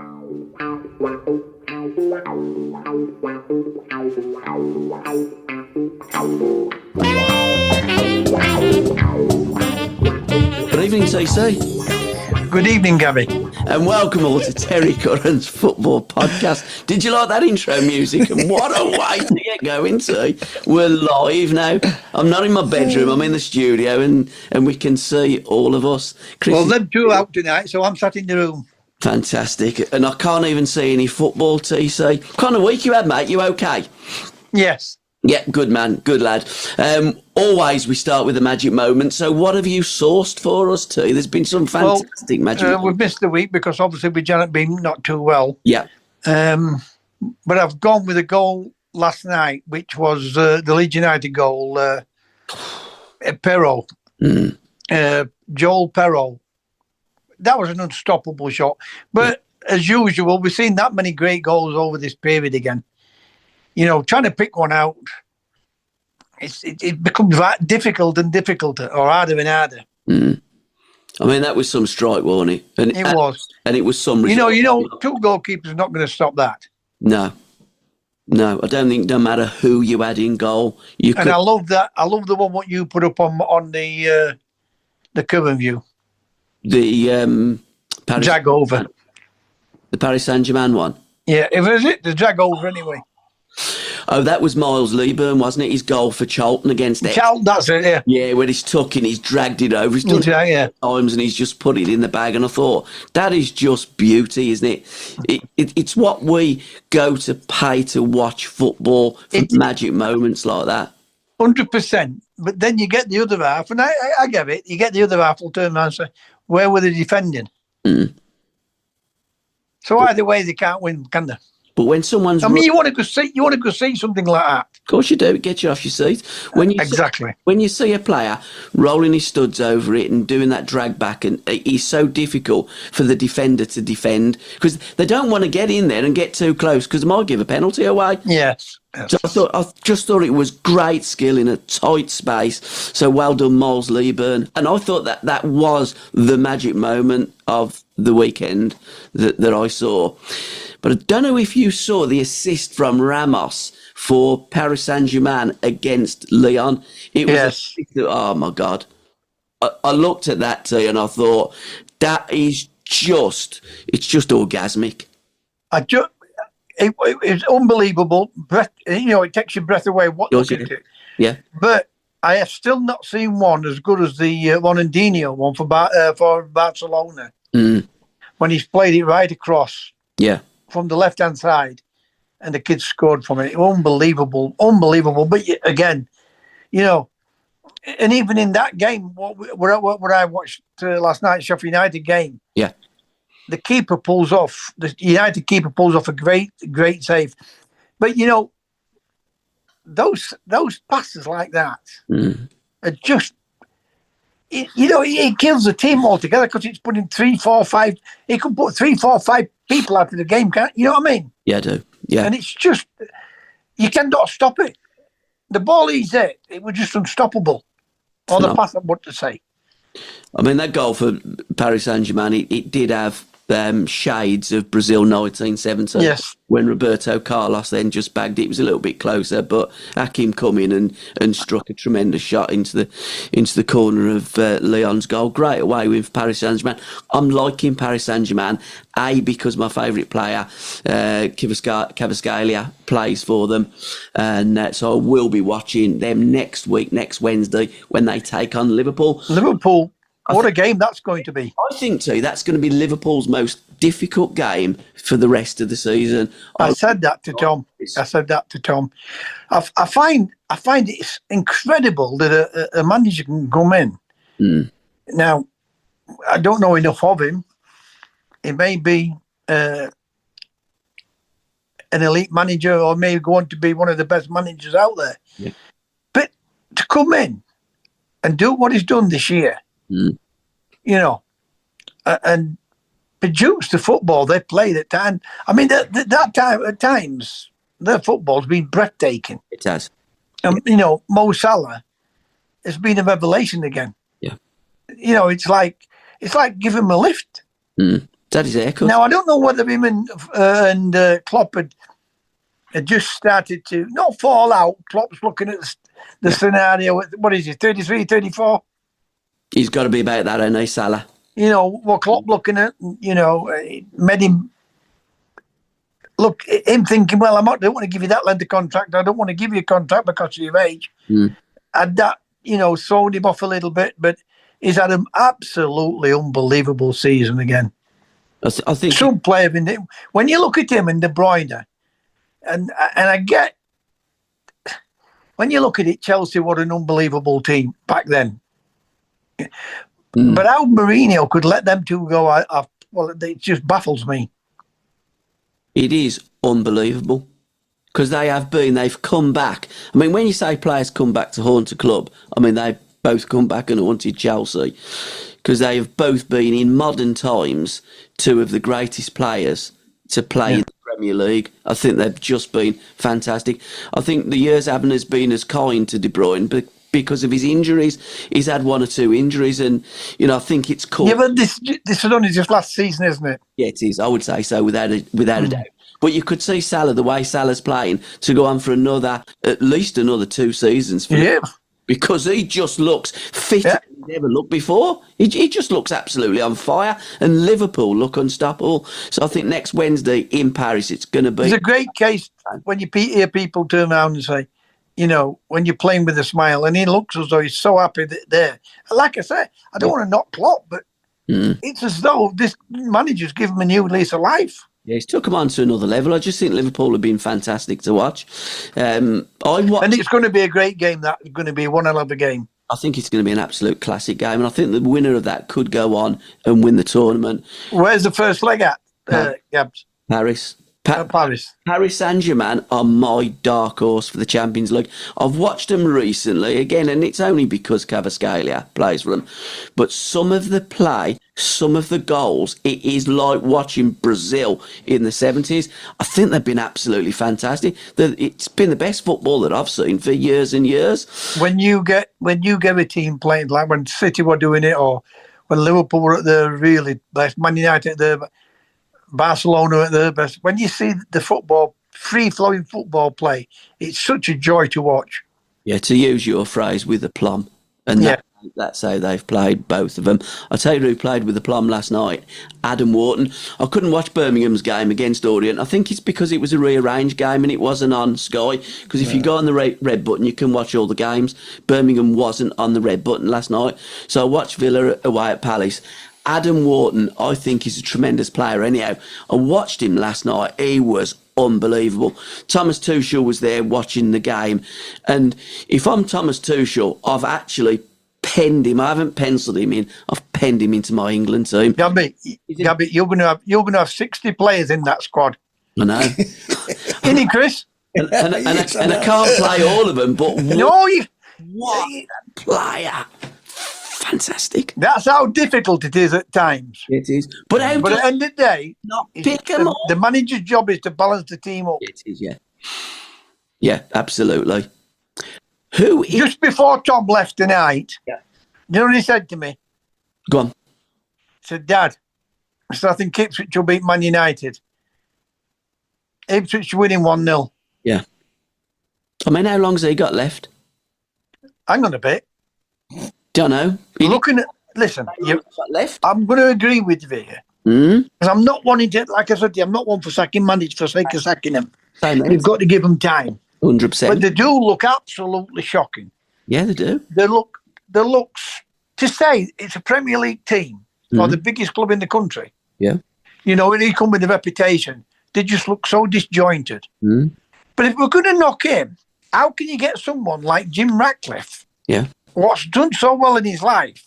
Good evening, CC. Good evening, Gabby. And welcome all to Terry Currans Football Podcast. Did you like that intro music? And what a way to get going to. We're live now. I'm not in my bedroom, I'm in the studio, and we can see all of us. Chris, well, them two out tonight, so I'm sat in the room. Fantastic. And I can't even see any football, TC. What kind of week you had, mate? You okay? Yes. Yeah, good man, good lad. Always we start with a magic moment. So what have you sourced for us, T? There's been some fantastic magic moments. We've missed the week because obviously we haven't been not too well. Yeah. But I've gone with a goal last night, which was the Leeds United goal, Perrault. Joel Perrault. That was an unstoppable shot. But as usual, we've seen that many great goals over this period again. You know, trying to pick one out, it becomes difficult and difficult, or harder and harder. I mean, that was some strike, wasn't it? And it was. And it was some result. You know, two goalkeepers are not going to stop that. No, I don't think, no matter who you had in goal, you could. And I love that. I love the one what you put up on the Currans view. The Paris drag over. The Paris Saint-Germain one. Yeah, it was the drag over anyway. Oh, that was Miles Leaburn, wasn't it? His goal for Charlton against it. Charlton, that's it, yeah. Yeah, when he's tucked in, he's dragged it over. He's done it times and he's just put it in the bag. And I thought, that is just beauty, isn't it? It's what we go to pay to watch football for magic moments like that. 100%. But then you get the other half, and I get it. You get the other half will turn around and say, where were they defending? So either way, they can't win, can they? But when someone's... I mean, you want to go see something like that. Of course you do. It gets you off your seat. When you see a player rolling his studs over it and doing that drag back, and it's so difficult for the defender to defend because they don't want to get in there and get too close because they might give a penalty away. Yes. So I just thought it was great skill in a tight space. So well done, Miles Leaburn. And I thought that was the magic moment of the weekend that I saw. But I don't know if you saw the assist from Ramos for Paris Saint-Germain against Lyon. It was oh, my God. I looked at that too and I thought, that is it's just orgasmic. It's unbelievable. It takes your breath away. Looking at it. Yeah. But I have still not seen one as good as the Ronaldinho one for Barcelona. When he's played it right across. Yeah. From the left-hand side, and the kids scored from it. Unbelievable. But again, and even in that game, what I watched last night, Sheffield United game, the keeper pulls off. The United keeper pulls off a great save. But those passes like that are just. It kills the team altogether because it's putting 3, 4, 5. It could put 3, 4, 5 people out of the game, can't you? Know what I mean? Yeah, I do. Yeah. And it's just, you cannot stop it. The ball is there. It was just unstoppable. Or the pass, what to say. I mean, that goal for Paris Saint-Germain, it did have shades of Brazil 1970. Yes. When Roberto Carlos then just bagged it. It was a little bit closer, but Hakim come in and struck a tremendous shot into the corner of Lyon's goal. Great away with Paris Saint-Germain. I'm liking Paris Saint-Germain, because my favourite player, Kvaratskhelia, plays for them. And so I will be watching them next Wednesday, when they take on Liverpool. What a game that's going to be. I think, too, that's going to be Liverpool's most difficult game for the rest of the season. I said that to Tom. I find it's incredible that a manager can come in. Now, I don't know enough of him. He may be an elite manager or may go on to be one of the best managers out there. Yeah. But to come in and do what he's done this year, and produce the football they played at time. I mean, that time at times their football's been breathtaking. It has. Mo Salah has been a revelation again. Yeah. It's like give him a lift. That is haircut. Now, I don't know whether him and Klopp had just started to not fall out. Klopp's looking at the scenario. What is he, 33, 34? He's got to be about that, ain't he, Salah? What Klopp looking at, made him look, him thinking, well, I don't want to give you that length of contract. I don't want to give you a contract because of your age. And that, sold him off a little bit, but he's had an absolutely unbelievable season again. I think some player when you look at him and De Bruyne, and I get when you look at it, Chelsea were an unbelievable team back then. But how Mourinho could let them two go, it just baffles me. It is unbelievable because they've come back. I mean, when you say players come back to haunt a club, I mean, they've both come back and haunted Chelsea because they have both been in modern times two of the greatest players to play in the Premier League. I think they've just been fantastic. I think the years haven't been as kind to De Bruyne, but because of his injuries, he's had one or two injuries, and I think it's cool. Yeah, but this is only just last season, isn't it? Yeah, it is. I would say so, without a doubt. But you could see Salah, the way Salah's playing, to go on for at least another 2 seasons. Because he just looks fitter than he's ever looked before. He just looks absolutely on fire. And Liverpool look unstoppable. So I think next Wednesday in Paris, it's going to be... It's a great case when you hear people turn around and say, when you're playing with a smile, and he looks as though he's so happy there. Like I said, I don't want to knock Klopp, but it's as though this manager's given him a new lease of life. Yeah, he's took him on to another level. I just think Liverpool have been fantastic to watch. And it's going to be a great game. That's going to be one hell of a game. I think it's going to be an absolute classic game, and I think the winner of that could go on and win the tournament. Where's the first leg at, Gabs? Paris. Paris. Paris Saint-Germain are my dark horse for the Champions League. I've watched them recently, again, and it's only because Kvaratskhelia plays for them. But some of the play, some of the goals, it is like watching Brazil in the 70s. I think they've been absolutely fantastic. It's been the best football that I've seen for years and years. When you get a team playing, like when City were doing it, or when Liverpool were at their really best, Man United at their Barcelona at their best. When you see the football, free-flowing football play, it's such a joy to watch. Yeah, to use your phrase, with aplomb. And that's how they've played, both of them. I'll tell you who played with aplomb last night, Adam Wharton. I couldn't watch Birmingham's game against Orient. I think it's because it was a rearranged game and it wasn't on Sky. Because if you go on the red button, you can watch all the games. Birmingham wasn't on the red button last night. So I watched Villa away at Palace. Adam Wharton, I think, is a tremendous player anyhow. I watched him last night. He was unbelievable. Thomas Tuchel was there watching the game. And if I'm Thomas Tuchel, I've actually penned him. I haven't penciled him in. I've penned him into my England team. Gabby, you're going to have 60 players in that squad. I know. Isn't he, Chris? And I can't play all of them, but what a player. Fantastic. That's how difficult it is at times. It is. But at the end of the day, pick them up. The manager's job is to balance the team up. It is, yeah. Yeah, absolutely. Just before Tom left tonight, you know what he said to me? Go on. He said, Dad, I think Ipswich will beat Man United. Ipswich winning 1-0. Yeah. I mean, how long's he got left? Hang on a bit. Don't know. Listen, left. I'm going to agree with you here. Because I'm not wanting to, like I said, I'm not one for sacking managers for sake of sacking them. You've got to give them time. 100%. But they do look absolutely shocking. Yeah, they do. They look, to say it's a Premier League team or the biggest club in the country. Yeah. And he come with a reputation. They just look so disjointed. But if we're going to knock him, how can you get someone like Jim Ratcliffe? Yeah. What's done so well in his life,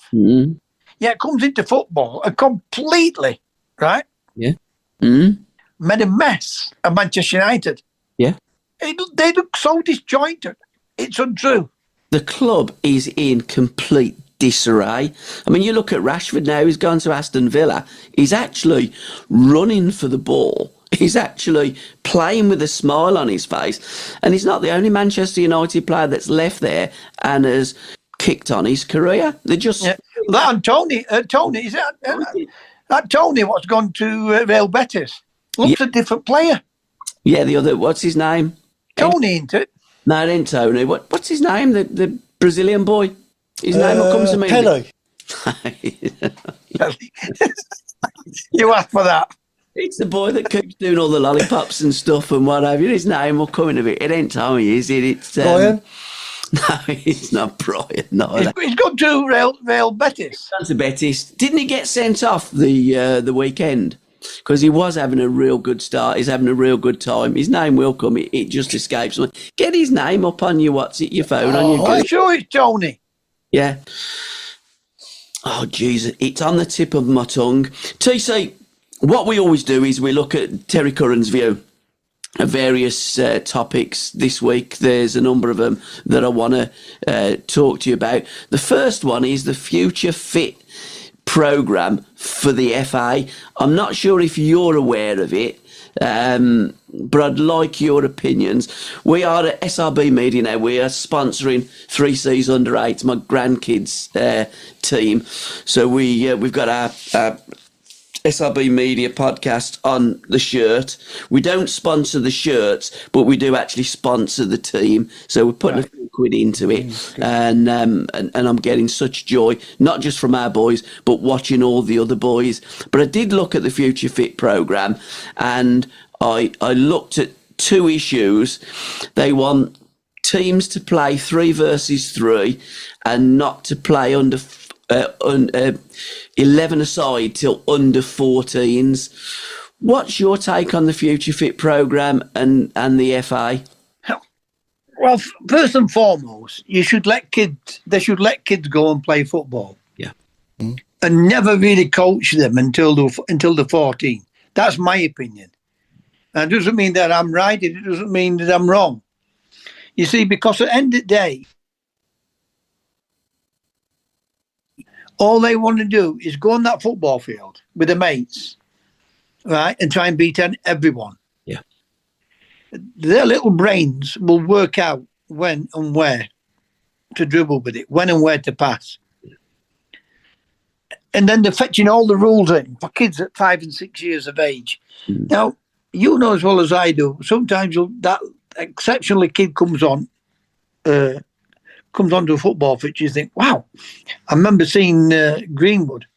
yet comes into football and completely, right? Yeah. Made a mess of Manchester United. Yeah. They look so disjointed. It's untrue. The club is in complete disarray. I mean, you look at Rashford now, he's gone to Aston Villa. He's actually running for the ball. He's actually playing with a smile on his face. And he's not the only Manchester United player that's left there and has kicked on his career. They just... Yeah. And Tony, is that... That Tony, what's gone to Real Betis, looks a different player. Yeah, the other, what's his name? Tony, isn't it? No, it ain't Tony. What's his name? The Brazilian boy? His name will come to me. Pele. You asked for that. It's the boy that keeps doing all the lollipops and stuff and what have you. His name will come in a bit. It ain't Tony, is it? It's Brian. No, it's not Brian. No, He's gone to Real Betis. gone to Betis. Didn't he get sent off the weekend? Because he was having a real good start. He's having a real good time. His name will come. It just escapes me. Get his name up on your your phone. On your I'm sure it's Tony. Yeah. Oh, Jesus. It's on the tip of my tongue. TC, what we always do is we look at Terry Currans' view of various topics this week. There's a number of them that I want to talk to you about. The first one is the Future Fit programme for the FA. I'm not sure if you're aware of it, but I'd like your opinions. We are at SRBMedia now. We are sponsoring 3C's Under 8, my grandkids' team. So we've got our SRBMedia podcast on the shirt. We don't sponsor the shirts, but we do actually sponsor the team. So we're putting a few quid into it, and I'm getting such joy, not just from our boys, but watching all the other boys. But I did look at the Future Fit programme, and I looked at two issues. They want teams to play 3 versus 3 and not to play under 11 aside till under 14s. What's your take on the Future Fit programme and the FA? Well, first and foremost, they should let kids go and play football. Yeah. And never really coach them until they're 14. That's my opinion. And it doesn't mean that I'm right. It doesn't mean that I'm wrong. You see, because at the end of the day, all they want to do is go on that football field with their mates, right, and try and beat everyone. Yeah. Their little brains will work out when and where to dribble with it, when and where to pass. And then they're fetching all the rules in for kids at 5 and 6 years of age. Now, you know as well as I do, sometimes that exceptionally kid comes onto a football pitch, you think, wow. I remember seeing Greenwood.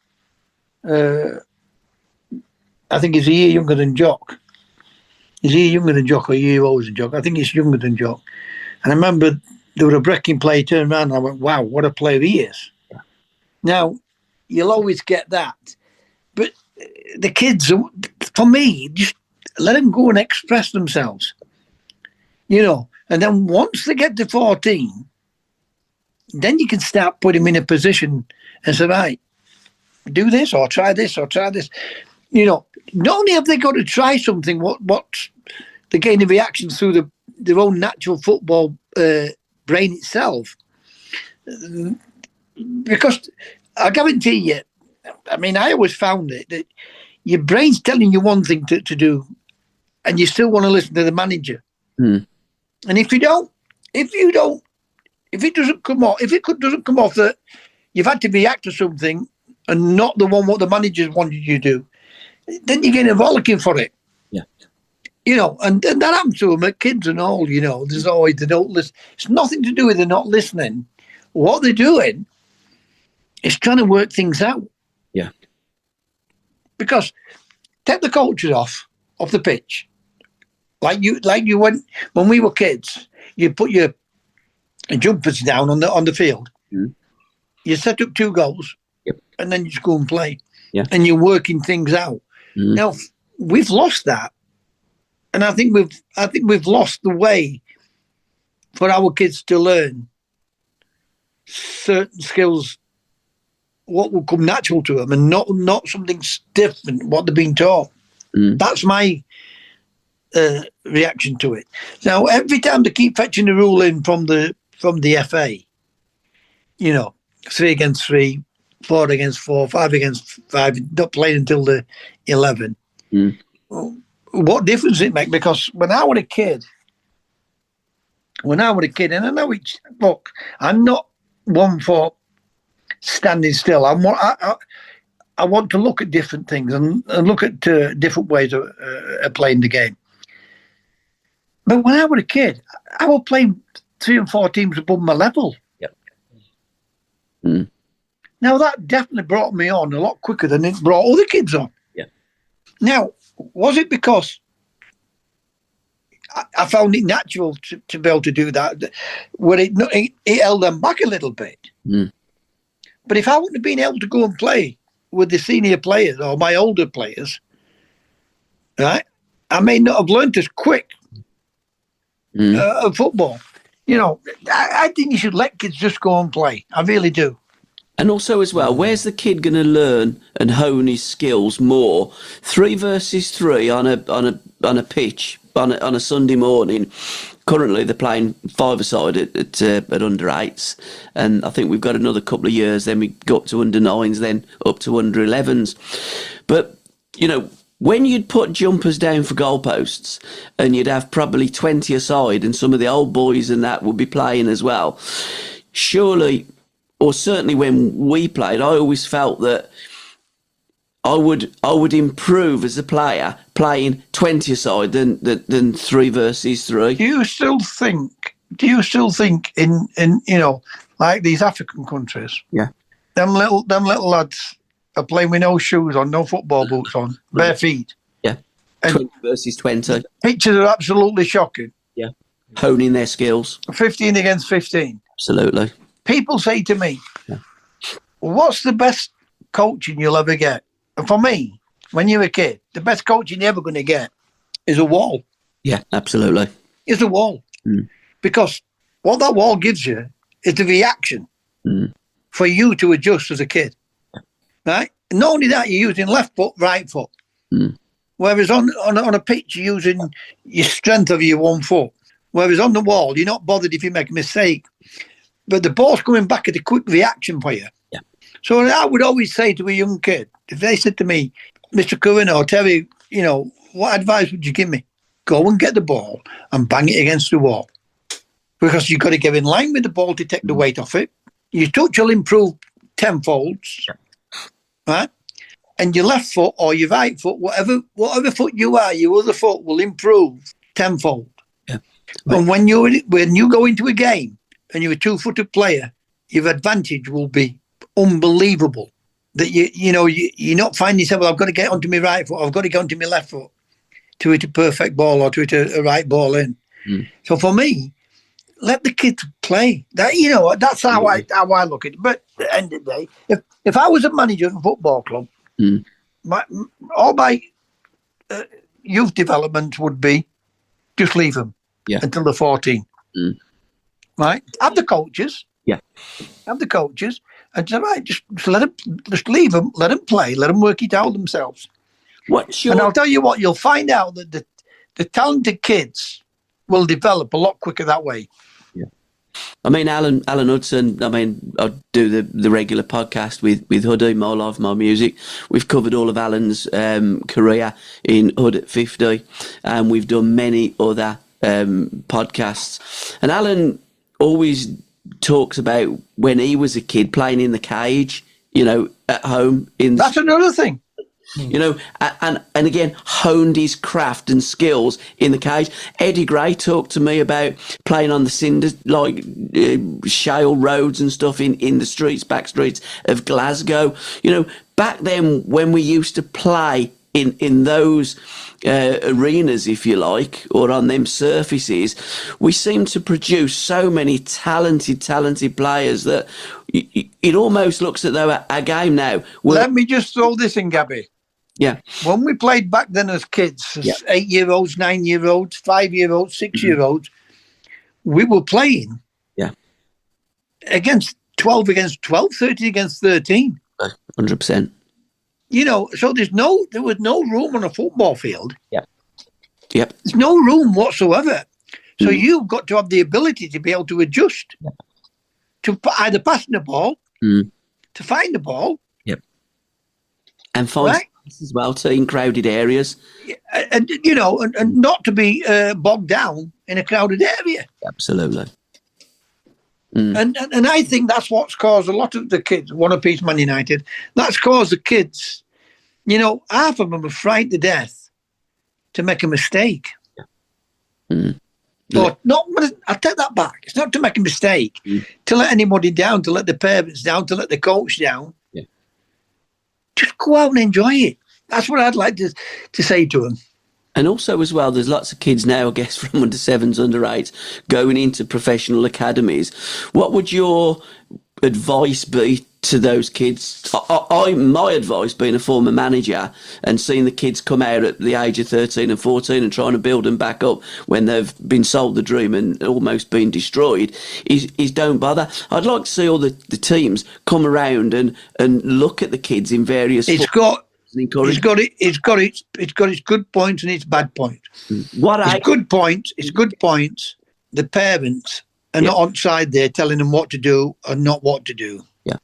I think he's a year younger than Jock. He's a year younger than Jock or a year older than Jock. I think he's younger than Jock. And I remember there was a breaking play, turned around and I went, wow, what a player he is. Yeah. Now, you'll always get that. But the kids, for me, just let them go and express themselves. You know, and then once they get to 14, then you can start putting them in a position and say, right, do this or try this or try this. You know, not only have they got to try something, what's the gain of reactions through their own natural football brain itself. Because I guarantee you, I mean, I always found it that your brain's telling you one thing to do and you still want to listen to the manager. And if it doesn't come off that you've had to react to something and not the one what the managers wanted you to do, then you're getting a rollicking for it. Yeah. You know, and that happens to them at kids and all, you know. There's always they don't listen. It's nothing to do with they're not listening. What they're doing is trying to work things out. Yeah. Because take the coaches off the pitch. Like you when we were kids, you put your jumpers down on the field. You set up 2 goals, and then you just go and play. Yeah. And you're working things out. Now we've lost that, and I think we've lost the way for our kids to learn certain skills, what will come natural to them, and not something different what they're being taught. That's my reaction to it. Now, every time they keep fetching the rule in from the FA, you know, 3 against 3, 4 against 4, 5 against 5, not playing until the 11. Well, what difference it make? Because when I was a kid, and I know look, I'm not one for standing still. I want to look at different things and look at different ways of playing the game. But when I was a kid, I was playing 3 and 4 teams above my level. Yep. Mm. Now, that definitely brought me on a lot quicker than it brought other kids on. Yeah. Now, was it because I found it natural to be able to do that, where it held them back a little bit? Mm. But if I wouldn't have been able to go and play with the senior players or my older players, right, I may not have learned as quick football. You know, I think you should let kids just go and play. I really do. And also as well, where's the kid going to learn and hone his skills more? 3 versus 3 on a pitch on a Sunday morning. Currently, they're playing 5-a-side at under 8s, and I think we've got another couple of years. Then we go up to under 9s, then up to under 11s. But you know, when you'd put jumpers down for goalposts, and you'd have probably 20 aside, and some of the old boys and that would be playing as well. Surely, or certainly when we played, I always felt that I would improve as a player playing 20 aside than 3 versus 3. Do you still think in you know, like these African countries? Yeah. Them little lads are playing with no shoes on, no football boots on, bare feet. Yeah. And 20 versus 20. pictures are absolutely shocking. Yeah. Honing their skills. 15 against 15. Absolutely. People say to me, what's the best coaching you'll ever get? And for me, when you're a kid, the best coaching you're ever going to get is a wall. Yeah, absolutely. Is a wall. Mm. Because what that wall gives you is the reaction for you to adjust as a kid. Right? Not only that, you're using left foot, right foot. Mm. Whereas on a pitch, you're using your strength of your one foot. Whereas on the wall, you're not bothered if you make a mistake. But the ball's coming back at a quick reaction for you. Yeah. So I would always say to a young kid, if they said to me, Mr. Curran or Terry, you know, what advice would you give me? Go and get the ball and bang it against the wall. Because you've got to get in line with the ball to take the weight off it. Your touch will improve tenfolds. Right? And your left foot or your right foot, whatever foot you are, your other foot will improve tenfold. Yeah. And when you go into a game and you're a 2-footed player, your advantage will be unbelievable. That you're not finding yourself, well, I've got to get onto my right foot, I've got to get onto my left foot to hit a perfect ball or to hit a right ball in. Mm. So for me, let the kids play. That, you know, that's how I look at it. But at the end of the day, if I was a manager of a football club, all my youth development would be just leave them until they're 14. Mm. Right? Have the coaches. Yeah. Have the coaches. And say, right, just leave them, let them play, let them work it out themselves. And I'll tell you what, you'll find out that the talented kids will develop a lot quicker that way. Yeah. I mean, Alan Hudson, I mean, I do the regular podcast with Hoodie, My Life, My Music. We've covered all of Alan's career in Hood at 50, and we've done many other podcasts. And Alan always talks about when he was a kid playing in the cage, you know, at home. That's another thing. You know, and again, honed his craft and skills in the cage. Eddie Gray talked to me about playing on the cinder, like shale roads and stuff in the back streets of Glasgow. You know, back then when we used to play in those arenas, if you like, or on them surfaces, we seem to produce so many talented players that it almost looks as though a game now. Let me just throw this in, Gabby. Yeah. When we played back then as kids, as 8-year-olds, 9-year-olds, 5-year-olds, 6-year-olds, we were playing against 12 against 12, 13 against 13. 100%. You know, so there was no room on a football field. Yep. There's no room whatsoever. So you've got to have the ability to be able to adjust to either passing the ball, to find the ball. Yep. And find as well too in crowded areas. And you know, and not to be bogged down in a crowded area. Absolutely. And I think that's what's caused a lot of the kids, one apiece Man United, that's caused the kids, half of them are frightened to death to make a mistake. But I take that back. It's not to make a mistake, to let anybody down, to let the parents down, to let the coach down. Yeah. Just go out and enjoy it. That's what I'd like to say to them. And also as well, there's lots of kids now, I guess, from under 7s, under 8s, going into professional academies. What would your advice be to those kids? My advice, being a former manager and seeing the kids come out at the age of 13 and 14 and trying to build them back up when they've been sold the dream and almost been destroyed, is don't bother. I'd like to see all the teams come around and look at the kids in various... It's got its good points and its bad points. Good points. It's good points. The parents are not on side there telling them what to do and not what to do. Yeah.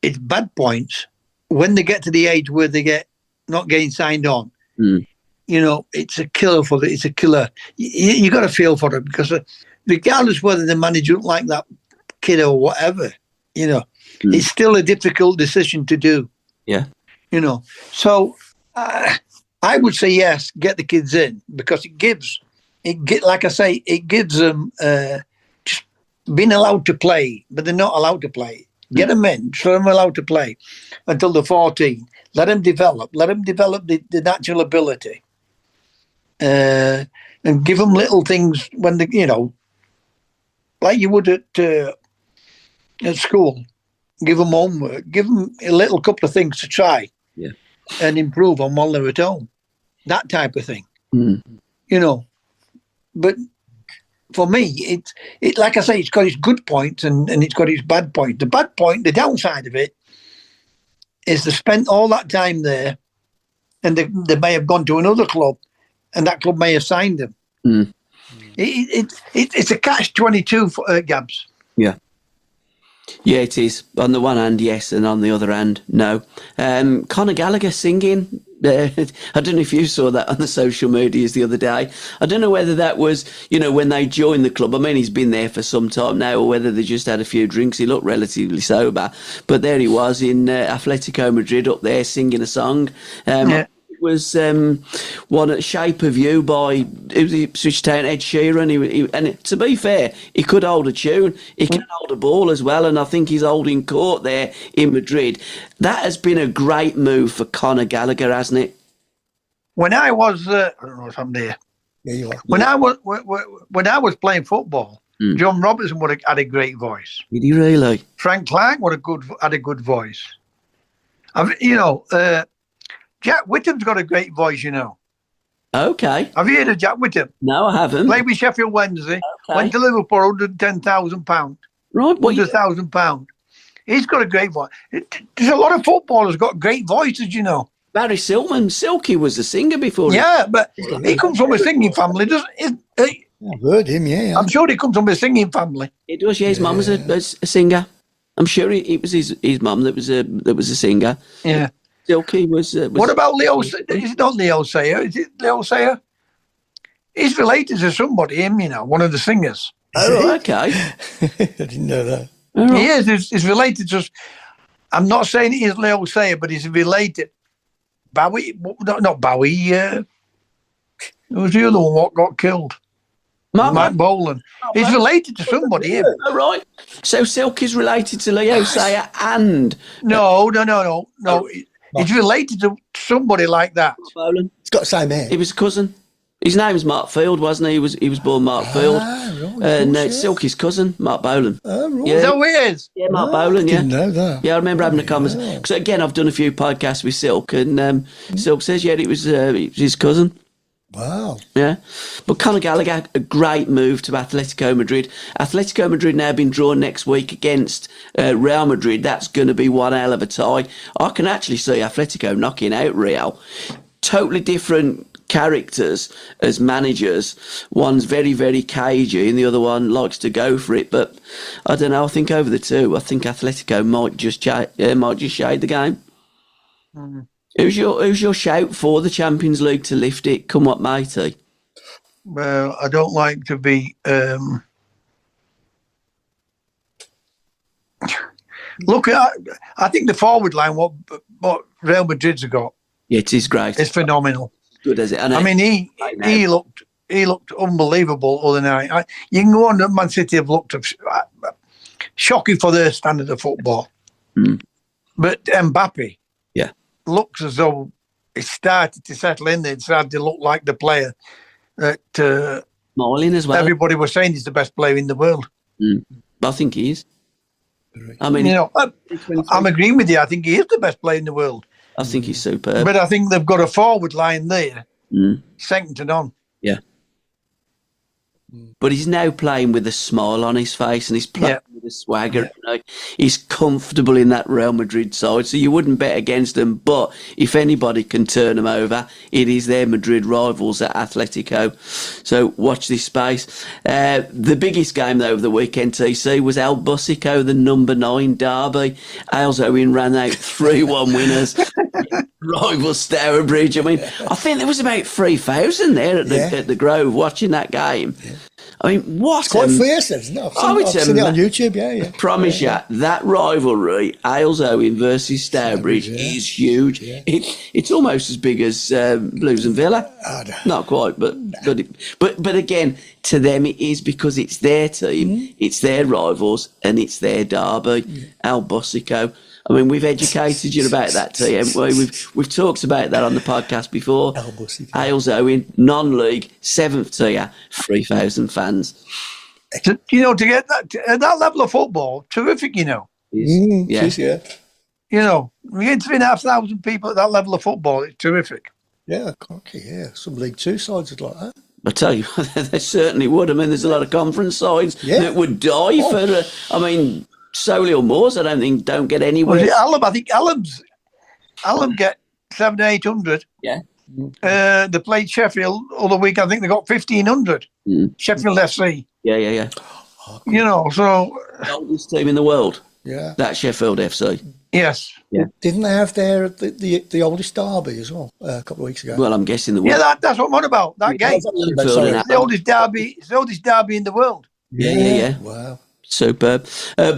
It's bad points when they get to the age where they get not getting signed on. It's a killer for it's a killer. You got to feel for it, because regardless whether the manager don't like that kid or whatever, it's still a difficult decision to do. Yeah. So I would say yes, get the kids in, because it gives them just being allowed to play, but they're not allowed to play. Get them in, show them allowed to play until they're 14. Let them develop the natural ability, and give them little things when they, like you would at school. Give them homework. Give them a little couple of things to try. Yeah. And improve on while they're at home. That type of thing. But for me, it like I say, it's got its good points and it's got its bad point. The bad point, the downside of it, is they spent all that time there, and they may have gone to another club, and that club may have signed them. It's a catch-22 for Gabs. Yeah. Yeah, it is. On the one hand, yes, and on the other hand, no. Conor Gallagher singing. I don't know if you saw that on the social medias the other day. I don't know whether that was, when they joined the club. I mean, he's been there for some time now, or whether they just had a few drinks. He looked relatively sober. But there he was in Atletico Madrid up there singing a song. It was one at Shape of You by Ipswich Town, Ed Sheeran. And to be fair, he could hold a tune. He can hold a ball as well, and I think he's holding court there in Madrid. That has been a great move for Conor Gallagher, hasn't it? When I was, I don't know if I'm there. Yeah, you are. When I was playing football, John Robertson would have had a great voice. Did he really? Frank Clark had a good voice. Jack Whittam's got a great voice, Okay. Have you heard of Jack Whittam? No, I haven't. Played with Sheffield Wednesday. Okay. Went to Liverpool, £110,000. Right. £100,000. He's got a great voice. There's a lot of footballers got great voices, Barry Silman. Silky was a singer before. Yeah, but he comes from a singing family, doesn't he? I've heard him, yeah. I'm sure he comes from a singing family. He does, yeah. His mum was a singer. I'm sure it was his mum that was a singer. Yeah. Silky was. What about Leo? Is it not Leo Sayer? Is it Leo Sayer? He's related to somebody, one of the singers. Oh, okay. I didn't know that. Right. He is. He's related to. I'm not saying he is Leo Sayer, but he's related. Bowie, not Bowie. It was the other one what got killed. Mike Bolan. He's related to somebody. Yeah. Oh, right. So Silky's related to Leo Sayer and. No. He's related to somebody like that. Bolan. He's got the same hair. He was a cousin. His name was Mark Field, wasn't he? He was born Mark Field. Right, and it's Silky's cousin, Mark Bolan. Oh, right. Yeah. So he is? Yeah, Mark Bolan, yeah. I didn't know that. Yeah, I remember having a conversation. Because, again, I've done a few podcasts with Silk, and Silk says, it was his cousin. Wow. Yeah. But Conor Gallagher, a great move to Atletico Madrid. Atletico Madrid now been drawn next week against Real Madrid. That's going to be one hell of a tie. I can actually see Atletico knocking out Real. Totally different characters as managers. One's very, very cagey and the other one likes to go for it. But I don't know. I think over the two, I think Atletico might just shade the game. Mm-hmm. Who's your shout for the Champions League to lift it, come what may? Well, I don't like to be Look at, I think the forward line, what Real Madrid's got, Yeah, it is great. it's phenomenal. Good as it. I mean, he looked unbelievable the other night. You can go on that Man City have looked shocking for their standard of football. Mm. But Mbappe, yeah, looks as though he started to settle in there. It started to look like the player that Smalling as well. everybody was saying he's the best player in the world. Mm. I think he is. I mean, I'm agreeing with you. I think he is the best player in the world. I think he's superb. But I think they've got a forward line there, second to none. Yeah. But he's now playing with a smile on his face and he's playing with a swagger. Yeah. You know? He's comfortable in that Real Madrid side, so you wouldn't bet against them. But if anybody can turn them over, it is their Madrid rivals at Atletico. So watch this space. The biggest game, though, of the weekend, TC, was El Busico, the number 9 derby. Ailes Owen ran out 3-1 winners. Rival Stourbridge. I mean, I think there was about 3,000 there at the Grove watching that game. Yeah. I mean, what? It's quite fierce, isn't it? I've seen it on YouTube, yeah. Promise you, that rivalry, Ailes Owen versus Stourbridge, is huge. Yeah. It's almost as big as Blues and Villa. Not quite, but again, to them it is because it's their team, it's their rivals, and it's their derby. El Busico. I mean, we've educated you about that, T, haven't we? We've talked about that on the podcast before. Ailes Owen, non-league, 7th tier, 3,000 fans. To get at that level of football, terrific, Yeah. You know, we get 3,500 people at that level of football, it's terrific. Yeah, cocky, yeah. Some League Two sides would like that. I tell you, they certainly would. I mean, there's a lot of conference sides that would die for, Solihull Moors, I don't get anywhere. I think Alum get 700 or 800. Yeah. They played Sheffield other week. I think they got 1,500. Sheffield FC. Yeah. So the oldest team in the world. Yeah. That Sheffield FC. Yes. Yeah. Didn't they have the oldest derby as well a couple of weeks ago? Well, I'm guessing the world. Yeah, that's what I'm on about. That game. It's the oldest derby. It's the oldest derby in the world. Yeah. Wow. Superb.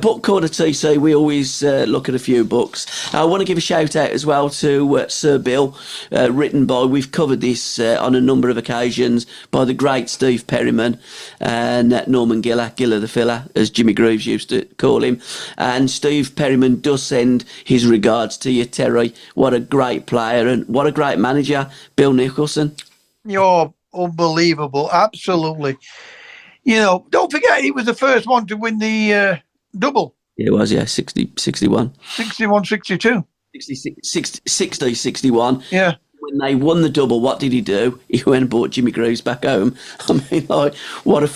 Book Corner TC, we always look at a few books. I want to give a shout out as well to Sir Bill, written by, we've covered this on a number of occasions, by the great Steve Perryman and Norman Giller the Filler, as Jimmy Greaves used to call him. And Steve Perryman does send his regards to you, Terry. What a great player and what a great manager, Bill Nicholson. You're unbelievable. Absolutely. Don't forget, he was the first one to win the double. Yeah, it was, 61. 61, 62. 60, 61. Yeah. When they won the double, what did he do? He went and brought Jimmy Greaves back home. I mean, what a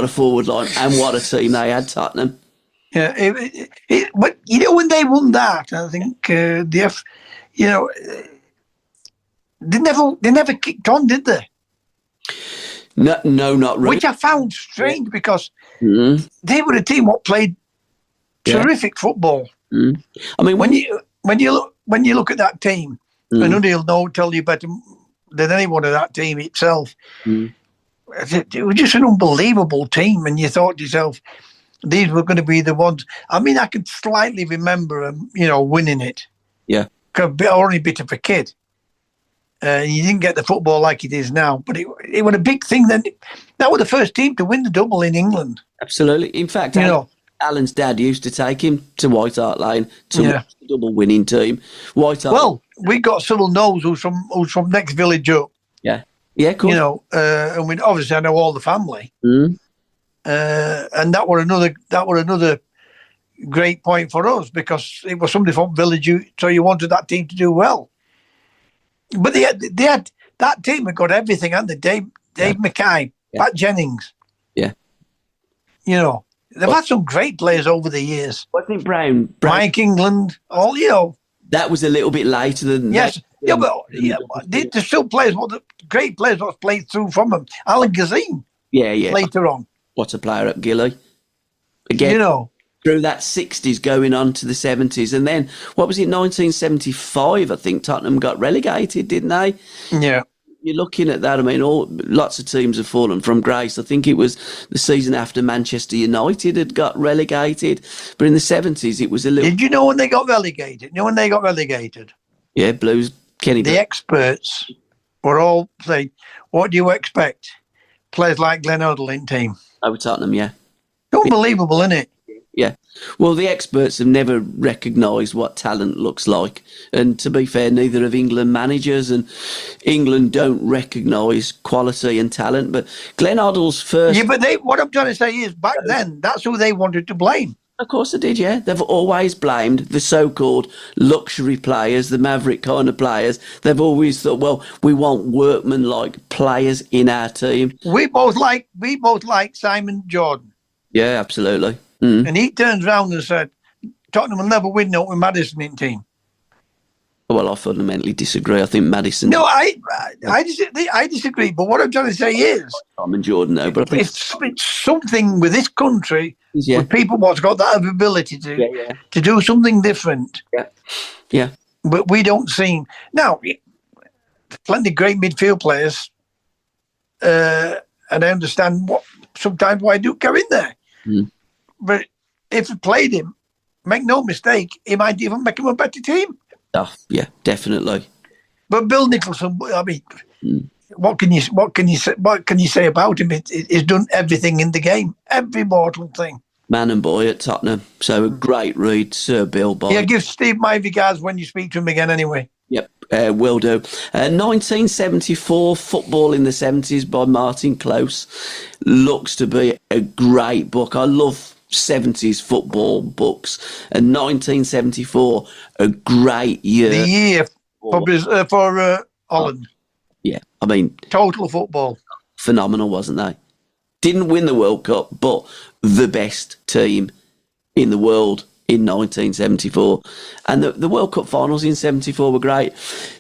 forward line and what a team they had, Tottenham. Yeah, but when they won that, I think they never kicked on, did they? No, not really. Which I found strange because they were a team what played terrific football. I mean, when you look at that team, and Udil tell you better than anyone of that team itself. It was just an unbelievable team, and you thought to yourself, these were going to be the ones. I mean, I can slightly remember them, winning it. Yeah, because I was only a bit of a kid. You didn't get the football like it is now, but it was a big thing then. That was the first team to win the double in England. Absolutely. In fact, Alan's dad used to take him to White Hart Lane to watch the double winning team. White Hart. Well, we got Cyril Knowles, who's from next village up. Yeah, cool. And we obviously I know all the family. And that were another great point for us because it was somebody from village, so you wanted that team to do well. But they had that team had got everything, hadn't they? Dave Mackay, Pat Jennings. Yeah. They've had some great players over the years. I think Browne. Mike England, all, That was a little bit later than yes. that. There's still players, great players that played through from them. Alan Gazine. Yeah. Later on. What a player at Gilly. Again, through that 60s going on to the 70s. And then, what was it, 1975, I think Tottenham got relegated, didn't they? Yeah. you're looking at that. I mean, lots of teams have fallen from grace. I think it was the season after Manchester United had got relegated, but in the 70s it was a little. Did you know when they got relegated? You know when they got relegated? Yeah, Blues. The experts were all saying, "What do you expect? Players like Glenn Hoddle in team." Over Tottenham, yeah. Unbelievable, isn't it? Yeah. Well, the experts have never recognised what talent looks like. And to be fair, neither have England managers, and England don't recognise quality and talent. But Glenn Hoddle's first... Yeah, but what I'm trying to say is, back then, that's who they wanted to blame. Of course they did, yeah. They've always blamed the so-called luxury players, the maverick kind of players. They've always thought, well, we want workman-like players in our team. We both like Simon Jordan. Yeah, absolutely. Mm. And he turns around and said, Tottenham will never win with Maddison in team. Well, I fundamentally disagree. I think Maddison... No, I disagree. But what I'm trying to say is... Simon Jordan, no, but I think... It's something with this country, with people what's got that ability to do something different. Yeah, yeah. But we don't seem... Now, plenty of great midfield players, and I understand sometimes why Duke go in there. Mm. But if you played him, make no mistake, he might even make him a better team. Oh, yeah, definitely. But Bill Nicholson, I mean, what can you say about him? He's done everything in the game, every mortal thing. Man and boy at Tottenham. So a great read, Sir Bill. Yeah, give Steve my regards when you speak to him again. Anyway. Yep, will do. 1974, Football in the 70s by Martin Close. Looks to be a great book. I love 70s football books. And 1974, a great year. The year for Holland. Yeah, I mean... Total football. Phenomenal, wasn't they? Didn't win the World Cup, but the best team in the world in 1974. And the World Cup finals in 74 were great.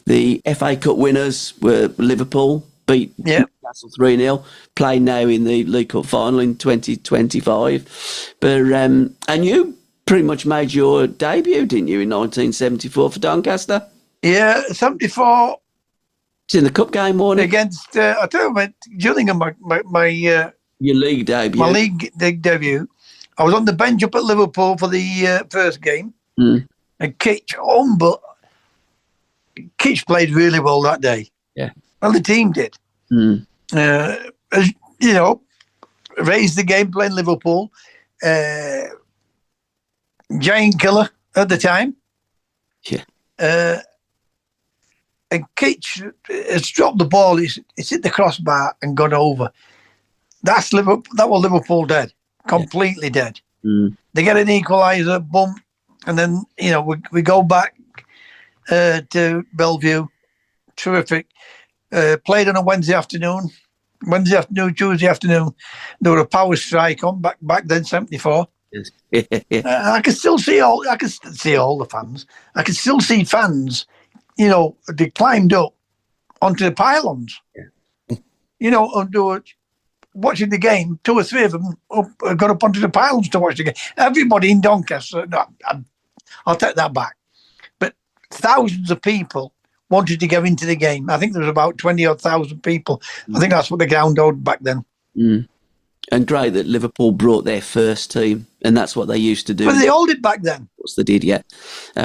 The FA Cup winners were Liverpool, beat Newcastle 3-0, playing now in the League Cup final in 2025. But and you pretty much made your debut, didn't you, in 1974 for Doncaster? Yeah, 74. It's in the cup game, wasn't it? Against, I tell you, Gillingham, your league debut. My league debut. I was on the bench up at Liverpool for the first game. And Kitch played really well that day. Yeah. Well, the team did. As you know, raised the game playing Liverpool. Giant killer at the time. Yeah. And Kitch has dropped the ball. It's hit the crossbar and gone over. That was Liverpool dead. Completely dead. They get an equaliser, boom, and then we go back to Bellevue. Terrific. Played on a Wednesday afternoon, Tuesday afternoon. There were a power strike on back then, 74. I can still see all the fans. I can still see fans. They climbed up onto the pylons. Watching the game, 2 or 3 of them got up onto the pylons to watch the game. Everybody in Doncaster, no, I'll take that back. But thousands of people wanted to go into the game. I think there was about 20,000 people. I think that's what the ground owed back then. And great that Liverpool brought their first team, and that's what they used to do. But they all did back then. Of course they did, yeah.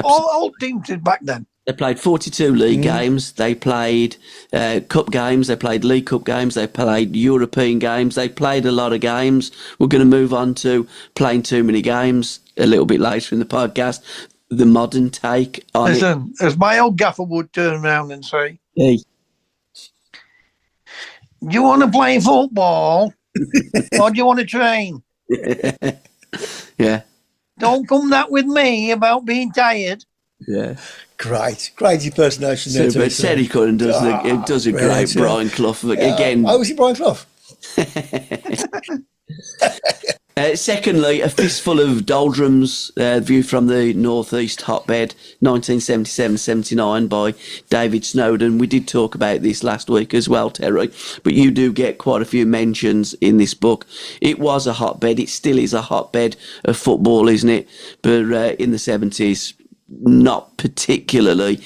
All teams did back then. They played 42 league games. They played cup games. They played League Cup games. They played European games. They played a lot of games. We're going to move on to playing too many games a little bit later in the podcast. The modern take on Listen, as my old gaffer would turn around and say, "Hey, do you want to play football or do you want to train?" Yeah. Don't come that with me about being tired. Yeah. Great impersonation there. But Terry Curran does a great Brian Clough again. Oh, was it Brian Clough? Secondly, A Fistful of Doldrums, view from the Northeast Hotbed, 1977-79 by David Snowden. We did talk about this last week as well, Terry, but you do get quite a few mentions in this book. It was a hotbed. It still is a hotbed of football, isn't it? But in the 70s, not particularly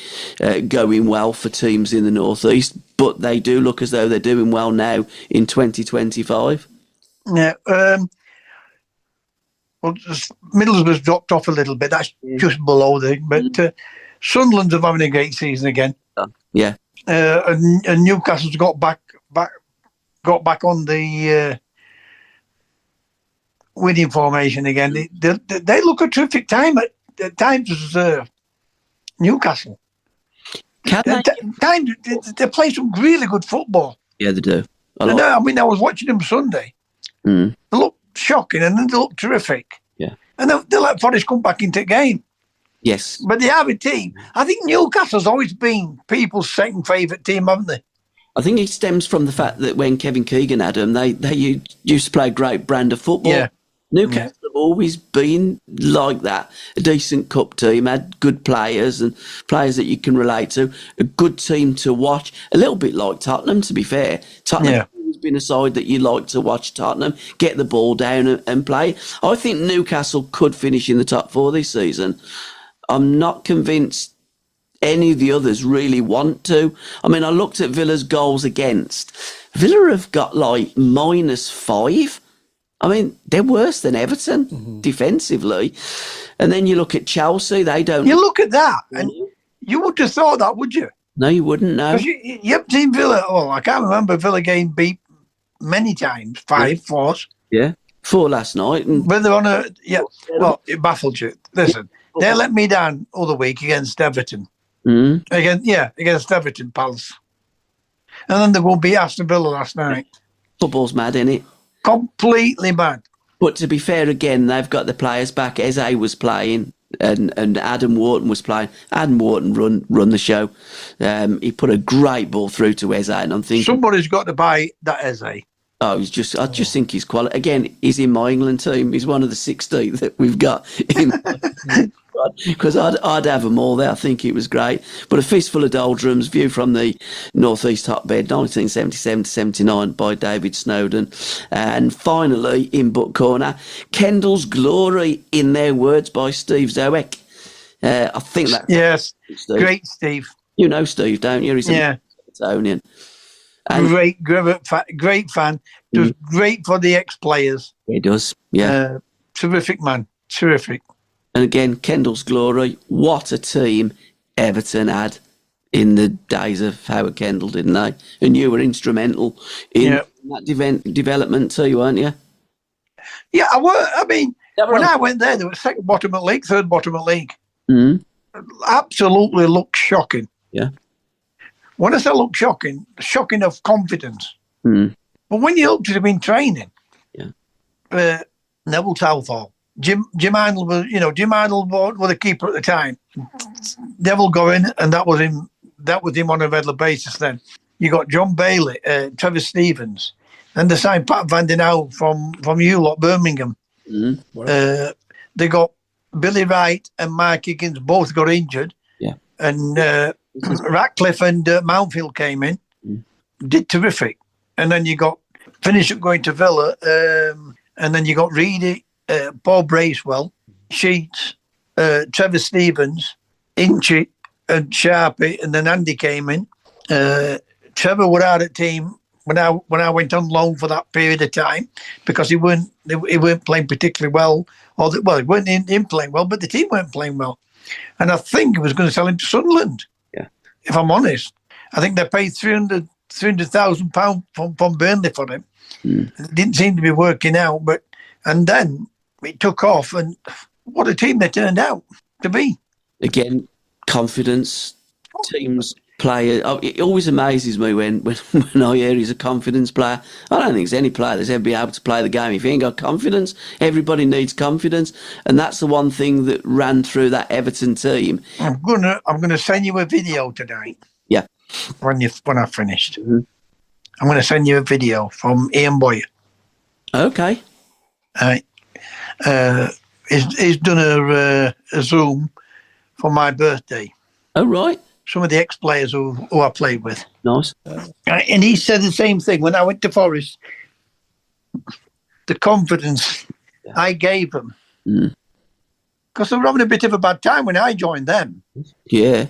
going well for teams in the North East, but they do look as though they're doing well now in 2025. Yeah. Well, Middlesbrough's dropped off a little bit. That's just below but Sunderland's having a great season again. Yeah. And Newcastle's got back on the winning formation again. They look a terrific time at times as Newcastle. They play some really good football. Yeah, they do. I mean, I was watching them Sunday. They look shocking and then they look terrific. Yeah. And they let Forest come back into the game. Yes. But they have a team. I think Newcastle's always been people's second favourite team, haven't they? I think it stems from the fact that when Kevin Keegan had them, they used to play a great brand of football. Yeah. Newcastle have always been like that. A decent cup team, had good players and players that you can relate to. A good team to watch. A little bit like Tottenham, to be fair. Tottenham has always been a side that you like to watch Tottenham, get the ball down and play. I think Newcastle could finish in the top four this season. I'm not convinced any of the others really want to. I mean, I looked at Villa's goals against. Villa have got like -5. I mean, they're worse than Everton defensively. And then you look at Chelsea, they don't... You look at that, and you wouldn't have thought that, would you? No, you wouldn't, no. Because you've seen Villa, I can't remember Villa getting beat many times, 4. Yeah, 4 last night. And but they're on a... Yeah, well, it baffled you. Listen, they let me down other week against Everton. Against Everton Palace. And then they will beat Aston Villa last night. Football's mad, innit? Completely mad. But to be fair, again, they've got the players back. Eze was playing and Adam Wharton was playing. Adam Wharton run the show. He put a great ball through to Eze, and I'm thinking... Somebody's got to buy that Eze. Oh, I just think he's quality. Again, he's in my England team. He's one of the 60 that we've got in because I'd have them all there. I think it was great. But A Fistful of Doldrums, view from the northeast hotbed, 1977 to 79 by David Snowden. And finally, in Book Corner, Kendall's Glory, in their words, by Steve Zoek. I think that... Yes, Steve. Great Steve. You know Steve, don't you? He's a Etonian. Great fan. Does great for the ex-players. He does, yeah. Terrific man, terrific. And again, Kendall's Glory, what a team Everton had in the days of Howard Kendall, didn't they? And you were instrumental in that development too, weren't you? Yeah, I were. I mean, when I went there, they were second bottom at league, third bottom at league. Absolutely looked shocking. Yeah. When I say look shocking of confidence. But when you looked at him in training, Neville Southall, Jim Idle was, Jim Idle was the keeper at the time. Neville going, and that was him on a regular basis then. You got John Bailey, Trevor Stevens, and they signed Pat Van Den Houw from Birmingham. They got Billy Wright and Mark Higgins both got injured. Yeah. And Ratcliffe and Mountfield came in, did terrific. And then you got finished up going to Villa, and then you got Reedy, Paul Bracewell, Sheets, Trevor Stevens, Inchy, and Sharpie, and then Andy came in. Trevor was out at team when I went on loan for that period of time because he weren't playing particularly well. He weren't in playing well, but the team weren't playing well. And I think he was going to sell him to Sunderland. Yeah, if I'm honest, I think they paid £300,000 from Burnley for him. It didn't seem to be working out, and then it took off, and what a team they turned out to be. Again, confidence, teams, player. It always amazes me when I hear he's a confidence player. I don't think there's any player that's ever been able to play the game if he ain't got confidence. Everybody needs confidence, and that's the one thing that ran through that Everton team. I'm gonna send you a video tonight. Yeah, when I finished, I'm gonna send you a video from Ian Boyer. Okay. He's done a Zoom for my birthday. Oh, right. Some of the ex-players who I played with. Nice. And he said the same thing when I went to Forest. The confidence I gave him because they were having a bit of a bad time when I joined them. Yeah.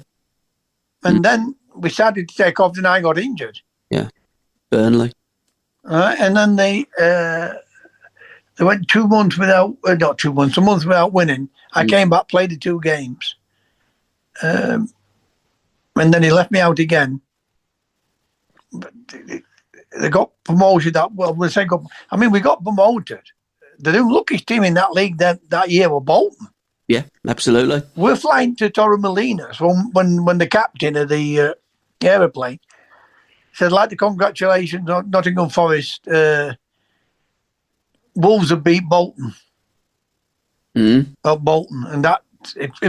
And then we started to take off, and I got injured. Yeah. Burnley. And then they went 2 months without, not 2 months, a month without winning. I came back, played the 2 games. And then he left me out again. But they got promoted. We got promoted. The luckiest team in that league that year were Bolton. Yeah, absolutely. We're flying to Torremolinos when the captain of the aeroplane said, "I'd like to congratulations on Nottingham Forest. Wolves have beat Bolton." Bolton, and that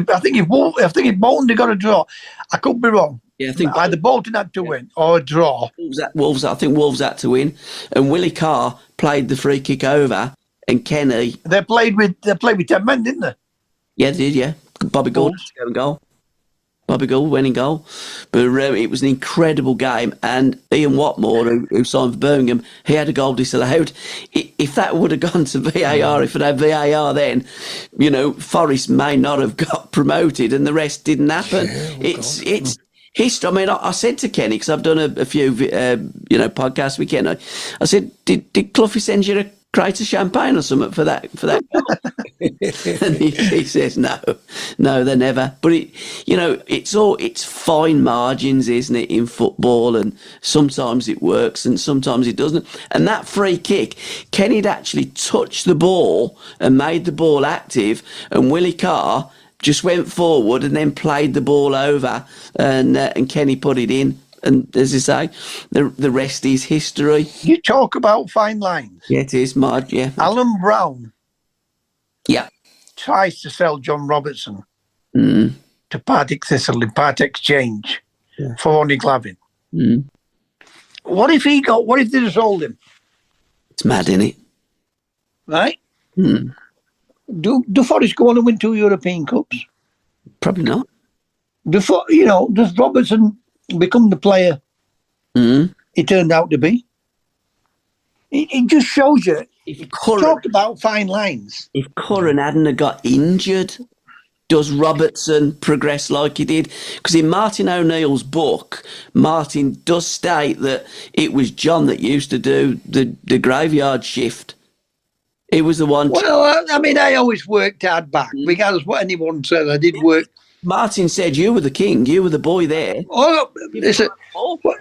I think if Bolton had got a draw, I could be wrong. Yeah, I think either Bolton had to win or a draw. Wolves. I think Wolves had to win, and Willie Carr played the free kick over, and Kenny. They played with 10 men, didn't they? Yeah, they did. Yeah, Bobby Gould goal. Bobby Gould winning goal, but it was an incredible game. And Ian Watmore, who signed for Birmingham, he had a goal disallowed. If that would have gone to VAR, if it had VAR, then Forest may not have got promoted, and the rest didn't happen. It's history. I mean, I said to Kenny, because I've done a few podcasts with Kenny, I said, did Cloughie send you a crate of champagne or something for that goal? And he says no, they never. But it's fine margins, isn't it, in football? And sometimes it works and sometimes it doesn't. And that free kick, Kenny'd actually touched the ball and made the ball active, and Willie Carr just went forward and then played the ball over, and Kenny put it in. And as I say, the rest is history. You talk about fine lines. Yeah, it is, Marge, yeah. Alan Browne tries to sell John Robertson to Partick Thistle in part exchange for Ronnie Glavin. What if they'd have sold him? It's mad, isn't it? Right? Do Forest go on and win 2 European Cups? Probably not. Does Robertson become the player he turned out to be? It just shows you. Talk about fine lines. If Curran hadn't have got injured, does Robertson progress like he did? Because in Martin O'Neill's book, Martin does state that it was John that used to do the graveyard shift. He was the one. Well, I always worked hard back, regardless of what anyone said. I did work. Martin said you were the king, you were the boy there. Oh, listen, what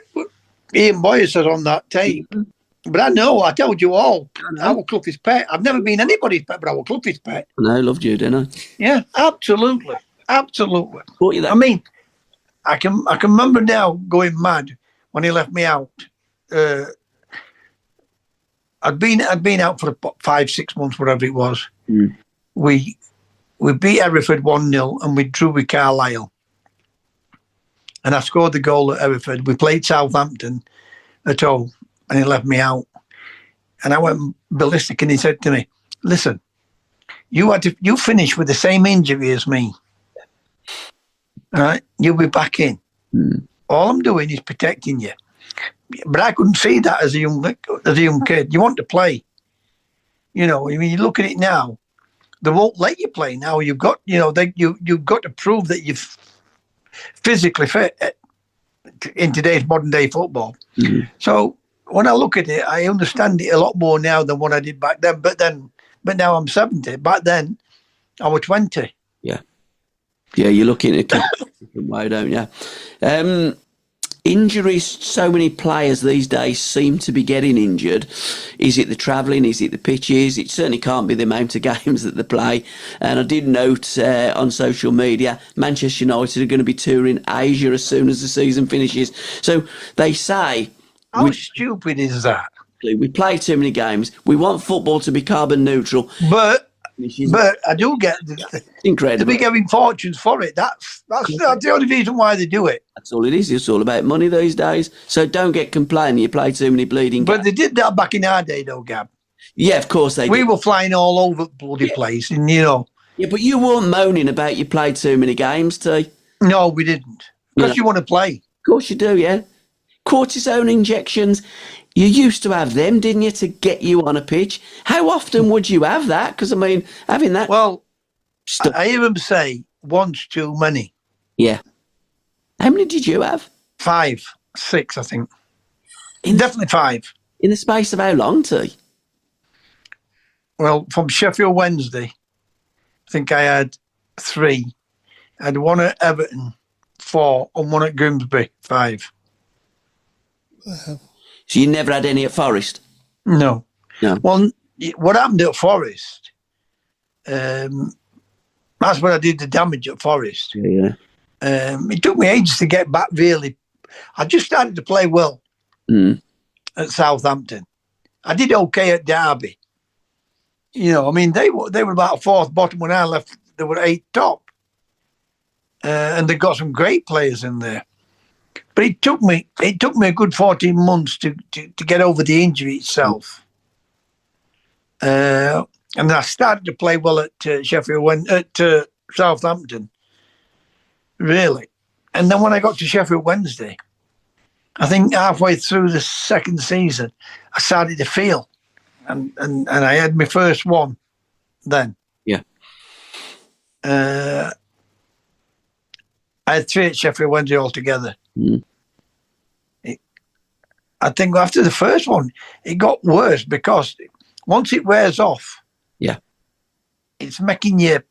Ian Boyer said on that tape. But I told you all, I was Cloughie's pet. I've never been anybody's pet, but I was Cloughie's pet. No, I loved you, didn't I? Yeah, absolutely. Absolutely. I mean, I can remember now going mad when he left me out. I'd been out for 5-6 months, whatever it was. We beat Hereford 1-0 and we drew with Carlisle. And I scored the goal at Hereford. We played Southampton at home. And he left me out. And I went ballistic, and he said to me, "Listen, you finished with the same injury as me. All right? You'll be back in. All I'm doing is protecting you." But I couldn't see that as a young kid. You want to play. You look at it now, they won't let you play now. You've got, you've got to prove that you're physically fit in today's modern day football. So when I look at it, I understand it a lot more now than what I did back then. But now I'm 70. Back then, I was 20. Yeah, you're looking at it a different way, don't you? Injuries, so many players these days seem to be getting injured. Is it the travelling? Is it the pitches? It certainly can't be the amount of games that they play. And I did note on social media, Manchester United are going to be touring Asia as soon as the season finishes. So they say... How stupid is that? We play too many games. We want football to be carbon neutral. But I do get incredible. They're giving fortunes for it. That's the only reason why they do it. That's all it is. It's all about money these days. So don't get complaining. You play too many bleeding games. But they did that back in our day, though, Gab. Yeah, of course they did. We were flying all over the bloody place, and Yeah, but you weren't moaning about you played too many games, T. No, we didn't. Because you want to play. Of course you do, yeah. Cortisone injections. You used to have them, didn't you, to get you on a pitch? How often would you have that? Because, having that... Well, I hear them say one's too many. Yeah. How many did you have? 5, 6, I think. Definitely 5. In the space of how long, T? Well, from Sheffield Wednesday, I think I had 3. I had one at Everton, 4, and one at Grimsby, 5. Wow. So you never had any at Forest? No. No. Well, what happened at Forest, that's when I did the damage at Forest. Yeah. It took me ages to get back, really. I just started to play well at Southampton. I did okay at Derby. You know, I mean, they were about 4th bottom when I left. They were 8th top. And they got some great players in there. But it took me a good 14 months to get over the injury itself. And I started to play well at Sheffield at Southampton, really. And then when I got to Sheffield Wednesday, I think halfway through the second season, I started to feel, and I had my first one then. Yeah. I had 3 at Sheffield Wednesday altogether. I think after the first one, it got worse because once it wears off, it's making my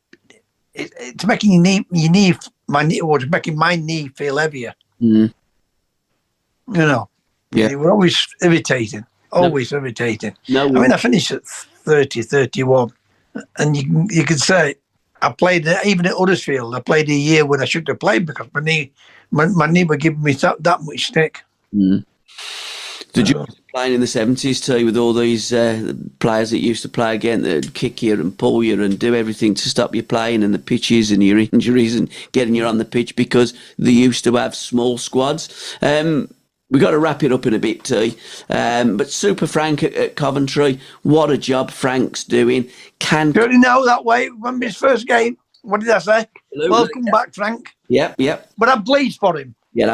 knee feel heavier. You know, they were always irritating, irritating. No, I mean, I finished at 30, 31, and you could say I played even at Huddersfield. I played a year when I shouldn't have played because my knee were giving me that much stick. Did you playing in the 70s too with all these players that used to play again that'd kick you and pull you and do everything to stop you playing, and the pitches and your injuries and getting you on the pitch because they used to have small squads? We've got to wrap it up in a bit, T. But Super Frank at Coventry, what a job Frank's doing. You already know that way. Remember his first game? What did I say? Absolutely. Welcome back, Frank. Yep. But I'm pleased for him. Yeah,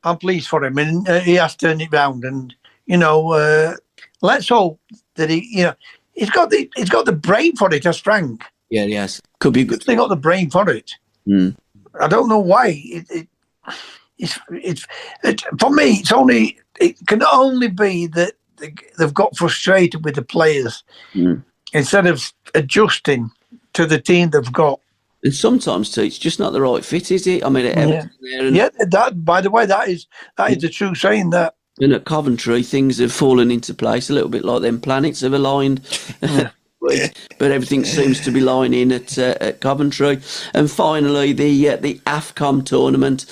I'm pleased for him, and he has turned it round. And you know, let's hope that he's got the brain for it, as Frank. Yeah, he has. Could be good. They got the brain for it. I don't know why. For me. It can only be that they've got frustrated with the players instead of adjusting to the team they've got. And sometimes, too, it's just not the right fit, is it? I mean, that, by the way, that is the true saying that. And at Coventry, things have fallen into place a little bit like them planets have aligned. But everything seems to be lining at Coventry. And finally, the Afcon tournament.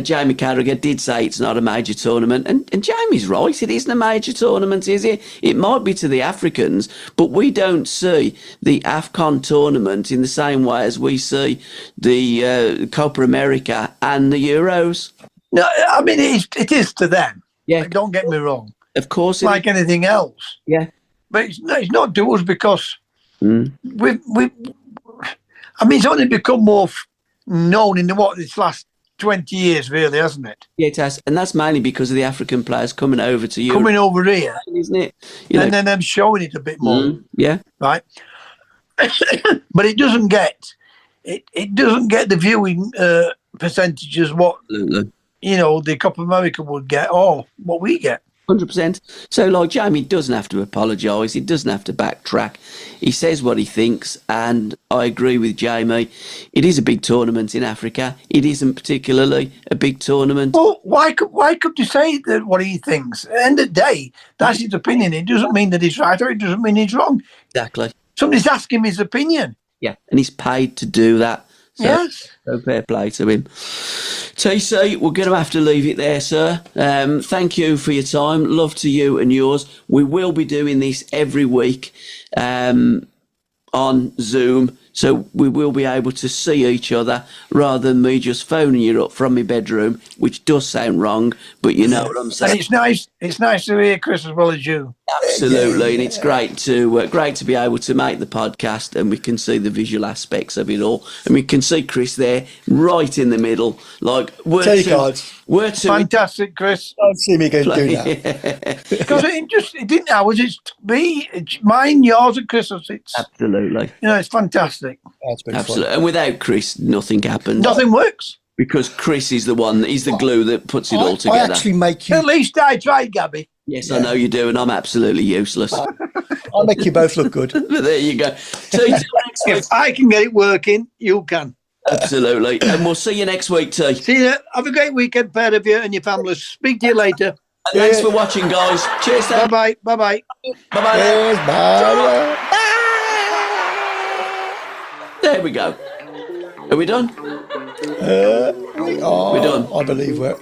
Jamie Carragher did say it's not a major tournament. And Jamie's right, it isn't a major tournament, is it? It might be to the Africans, but we don't see the Afcon tournament in the same way as we see the Copa America and the Euros. No, I mean, it is to them. Yeah. Don't get me wrong. Of course. Like anything else. Yeah. But it's not to us because it's only become more known in this last 20 years, really, hasn't it? Yeah, it has. And that's mainly because of the African players coming over to Europe. Coming over here. Isn't it? And then them showing it a bit more. Yeah. Right? But it doesn't get the viewing percentages what, the Copa America would get or what we get. 100%. So, like, Jamie doesn't have to apologise. He doesn't have to backtrack. He says what he thinks, and I agree with Jamie. It is a big tournament in Africa. It isn't particularly a big tournament. Well, why could you say that what he thinks? At the end of the day, that's his opinion. It doesn't mean that he's right or it doesn't mean he's wrong. Exactly. Somebody's asking him his opinion. Yeah, and he's paid to do that. So, yes. So fair play to him. TC, we're going to have to leave it there, sir. Thank you for your time. Love to you and yours. We will be doing this every week on Zoom, so we will be able to see each other rather than me just phoning you up from my bedroom, which does sound wrong, but you know what I'm saying. And it's nice to hear Chris as well as you. Absolutely, and it's great to be able to make the podcast, and we can see the visual aspects of it all, and we can see Chris there right in the middle. Like we're fantastic, Chris. Don't see me again do that. Because it didn't ours. It's me, it's mine, yours, and Chris's. It's absolutely. It's fantastic. fantastic. That's been Absolutely. fun. And without Chris, nothing happened. Nothing works. Because Chris is the one, he's the glue that puts it all I together. actually make At you. least I tried, Gabby. Yes, I know you do, and I'm absolutely useless. I make you both look good. But there you go. So until next week. If I can get it working, you can. Absolutely. And we'll see you next week, T. See you. Have a great weekend, pair of you and your families. Speak to you later. And thanks for watching, guys. Cheers, then. Bye-bye. Bye-bye. Bye-bye. Cheers, bye. There we go. Are we done? We are. We're done. I believe we're.